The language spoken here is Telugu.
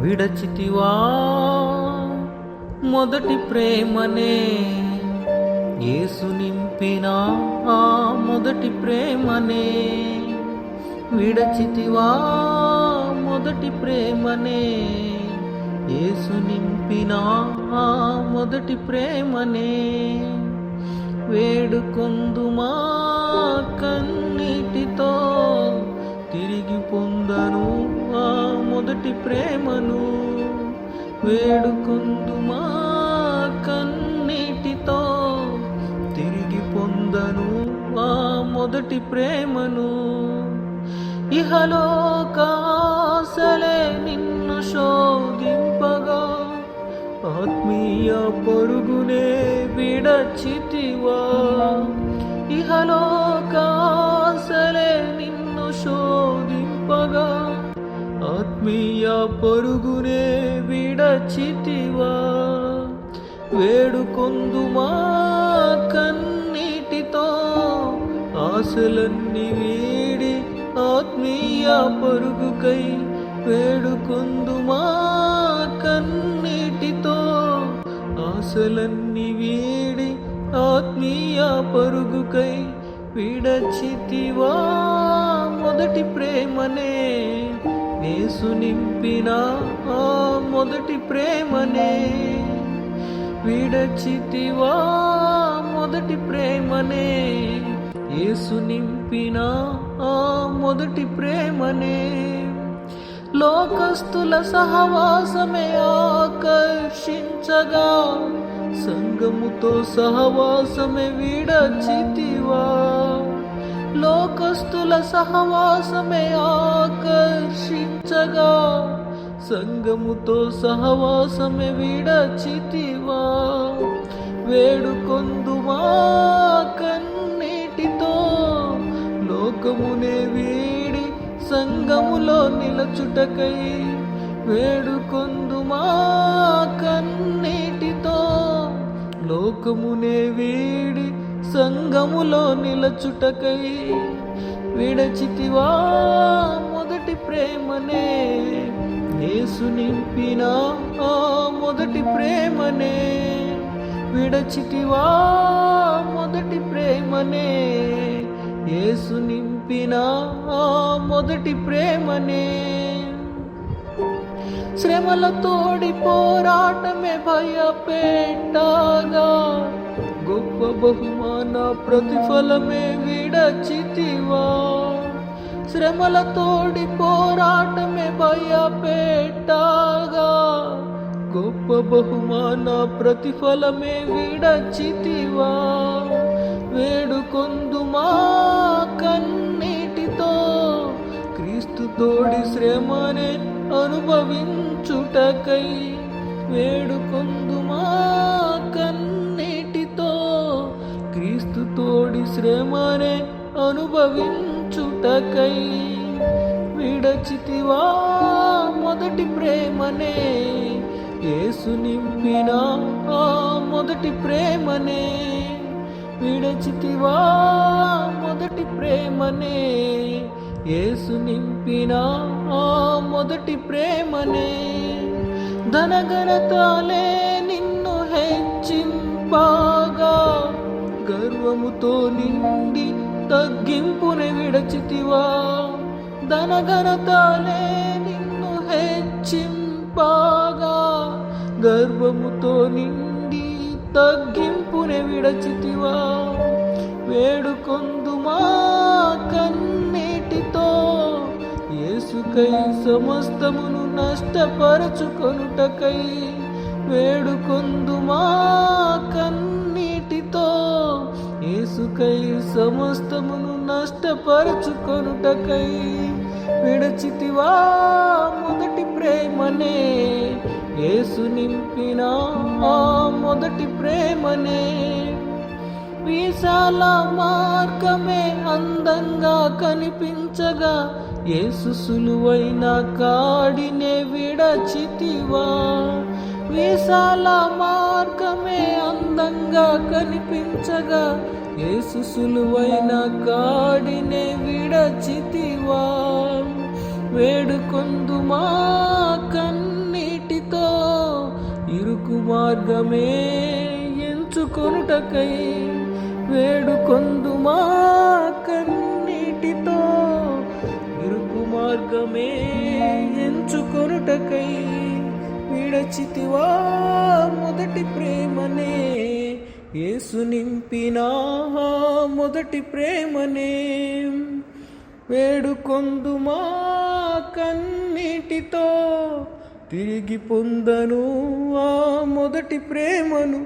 విడచితివా మొదటి ప్రేమనే, యేసు నింపిన ఆ మొదటి ప్రేమనే. విడచితివా మొదటి ప్రేమనే, యేసు నింపిన ఆ మొదటి ప్రేమనే. వేడుకొందుమా కన్నీటితో, తిరిగి పొందను ఆ మొదటి ప్రేమను. వేడుకొందుమా కన్నీటితో, తిరిగి పొందను ఆ మొదటి ప్రేమను. ఇహలోకాసలే నిన్ను శోధింపగా, ఆత్మీయ పరుగునే విడచితివా. ఇహలోకాసలే నిన్ను శోధింపగా, ఆత్మీయ పరుగునే విడచితివా. వేడుకొందుమా కన్నీటితో, ఆశలన్నీ వీడి ఆత్మీయ పరుగుకై. వేడుకొందుమా కన్నీటితో, ఆశలన్నీ వీడి ఆత్మీయ పరుగుకై. విడచితివా మొదటి ప్రేమనే, యేసు నింపిన ఆ మొదటి ప్రేమనే. విడచితివా మొదటి ప్రేమనే, యేసు నింపిన ఆ మొదటి ప్రేమనే. లోకస్తుల సహవాసమే ఆకర్షించగా, సంగముతో సహవాసమే విడచితివా. లోకస్తుల సహవాసమే ఆకర్షించగా, సంగముతో సహవాసమే విడచితివా. వేడుకొందుమా కన్నీటితో, లోకమునే వీడి సంగములో నిలచుటకై. వేడుకొందుమా కన్నీటితో, లోకమునే వీడి సంగములో నిలచుటకై. విడచితివా మొదటి ప్రేమనే, యేసు నింపిన ఆ మొదటి ప్రేమనే. విడచితివా మొదటి ప్రేమనే, యేసు నింపిన ఆ మొదటి ప్రేమనే. శ్రమలతోడి పోరాటమే భయపెట్టగా, గొప్ప బహుమాన ప్రతిఫలమే విడచితివా. శ్రమలతోడి పోరాటమే భయపెట్టగా, గొప్ప బహుమాన ప్రతిఫలమే విడచితివా. వేడుకొందుమా కన్నీటితో, క్రీస్తు తోడి శ్రమనే అనుభవించుటకై. వేడుకొందుమా కన్నీటితో, క్రీస్తు తోడి శ్రమనే అనుభవించుటకై. విడచితివా మొదటి ప్రేమనే, యేసు నింపిన ఆ మొదటి ప్రేమనే. విడచితివా మొదటి ప్రేమనే, యేసు నింపిన ఆ మొదటి ప్రేమనే. ధనఘనతలే నిన్ను హెచ్చింపగా, గర్వముతో నిండి తగ్గింపునే విడచితివా. ధనఘనతలే నిన్ను హెచ్చింపగా, గర్వముతో నిండి తగ్గింపునే విడచితివా. వేడుకొందుమా కన్నీటితో, యేసుకై సమస్తమును నష్టపరచుకొనుటకై. వేడుకొందుమా కన్నీటితో, యేసుకై సమస్తమును నష్టపరచుకొనుటకై. విడచితివా మొదటి ప్రేమనే, యేసు నింపిన ఆ మొదటి ప్రేమనే. విశాల మార్గమే అందంగా కనిపించగా, యేసు సులువైన కాడినే విడచితివా. విశాల మార్గమే అందంగా కనిపించగా, యేసు సులువైన కాడినే విడచితివా. వేడుకొందుమా కన్ని ఇరుకు మార్గమే ఎంచుకొనుటకై వేడుకొందుమా కన్నీటితో. ఇరుకు మార్గమే ఎంచుకొనుటకై విడచితివా మొదటి ప్రేమనే, యేసు నింపిన మొదటి ప్రేమనే. వేడుకొందుమా కన్నీటితో, తిరిగి పొందను ఆ మొదటి ప్రేమను.